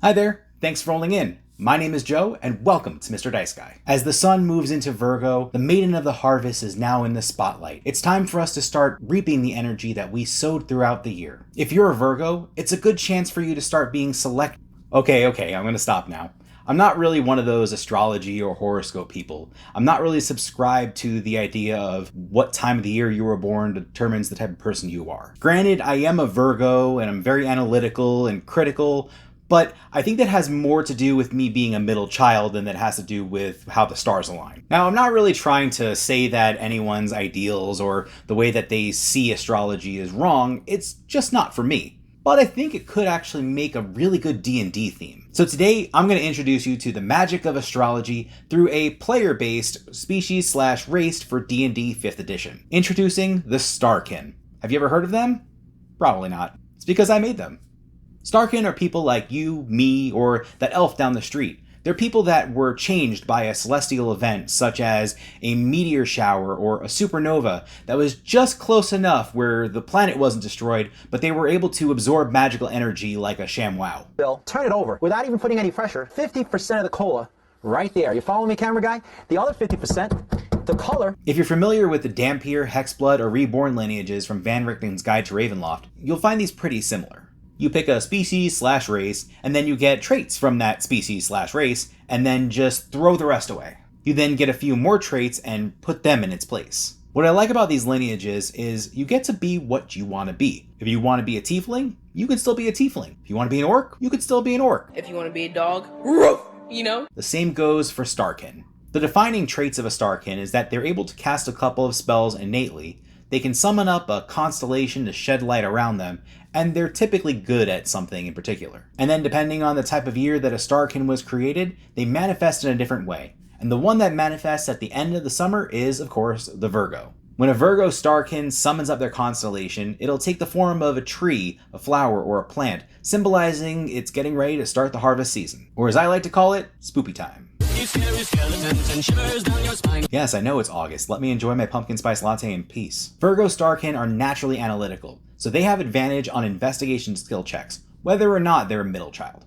Hi there, thanks for rolling in. My name is Joe, and welcome to Mr. Dice Guy. As the sun moves into Virgo, the maiden of the harvest is now in the spotlight. It's time for us to start reaping the energy that we sowed throughout the year. If you're a Virgo, it's a good chance for you to start being selective. Okay, I'm gonna stop now. I'm not really one of those astrology or horoscope people. I'm not really subscribed to the idea of what time of the year you were born determines the type of person you are. Granted, I am a Virgo and I'm very analytical and critical, but I think that has more to do with me being a middle child than that has to do with how the stars align. Now, I'm not really trying to say that anyone's ideals or the way that they see astrology is wrong. It's just not for me. But I think it could actually make a really good D&D theme. So today, I'm going to introduce you to the magic of astrology through a player-based species/race for D&D 5th edition. Introducing the Starkin. Have you ever heard of them? Probably not. It's because I made them. Starkin are people like you, me, or that elf down the street. They're people that were changed by a celestial event such as a meteor shower or a supernova that was just close enough where the planet wasn't destroyed, but they were able to absorb magical energy like a ShamWow. Bill, turn it over without even putting any pressure. 50% of the cola right there. You follow me, camera guy? The other 50%, the color. If you're familiar with the Dampier, Hexblood, or Reborn lineages from Van Richten's Guide to Ravenloft, you'll find these pretty similar. You pick a species/race, and then you get traits from that species/race, and then just throw the rest away. You then get a few more traits and put them in its place. What I like about these lineages is you get to be what you want to be. If you want to be a tiefling, you can still be a tiefling. If you want to be an orc, you can still be an orc. If you want to be a dog, roof, you know? The same goes for Starkin. The defining traits of a Starkin is that they're able to cast a couple of spells innately, they can summon up a constellation to shed light around them, and they're typically good at something in particular. And then depending on the type of year that a Starkin was created, they manifest in a different way. And the one that manifests at the end of the summer is, of course, the Virgo. When a Virgo Starkin summons up their constellation, it'll take the form of a tree, a flower, or a plant, symbolizing it's getting ready to start the harvest season. Or as I like to call it, spoopy time. Yes, I know it's August. Let me enjoy my pumpkin spice latte in peace. Virgo Starkin are naturally analytical, so they have advantage on investigation skill checks, whether or not they're a middle child.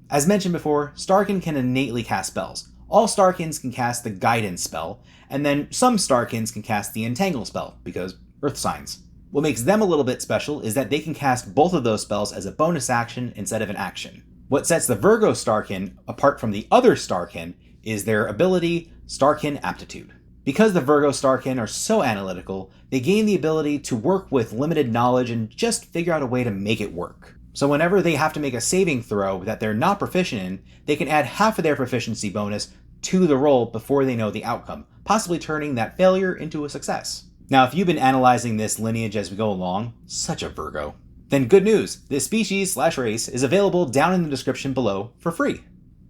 As mentioned before, Starkin can innately cast spells. All Starkins can cast the Guidance spell, and then some Starkins can cast the Entangle spell, because Earth signs. What makes them a little bit special is that they can cast both of those spells as a bonus action instead of an action. What sets the Virgo Starkin apart from the other Starkin is their ability, Starkin Aptitude. Because the Virgo Starkin are so analytical, they gain the ability to work with limited knowledge and just figure out a way to make it work. So whenever they have to make a saving throw that they're not proficient in, they can add half of their proficiency bonus to the roll before they know the outcome, possibly turning that failure into a success. Now, if you've been analyzing this lineage as we go along, such a Virgo, then good news, this species/race is available down in the description below for free.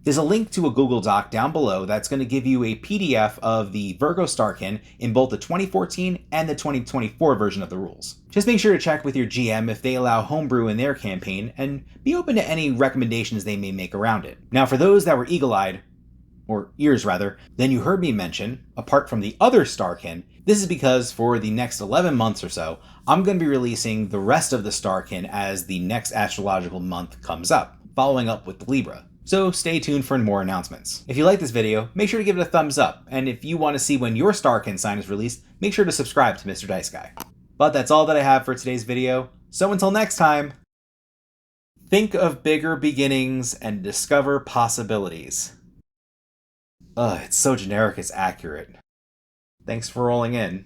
There's a link to a Google Doc down below that's going to give you a PDF of the Virgo Starkin in both the 2014 and the 2024 version of the rules. Just make sure to check with your GM if they allow homebrew in their campaign, and be open to any recommendations they may make around it. Now, for those that were eagle-eyed, or ears rather, then you heard me mention, apart from the other Starkin, this is because for the next 11 months or so, I'm going to be releasing the rest of the Starkin as the next astrological month comes up, following up with Libra. So stay tuned for more announcements. If you like this video, make sure to give it a thumbs up, and if you want to see when your Starkin sign is released, make sure to subscribe to Mr. Dice Guy. But that's all that I have for today's video, so until next time, think of bigger beginnings and discover possibilities. It's so generic it's accurate. Thanks for rolling in.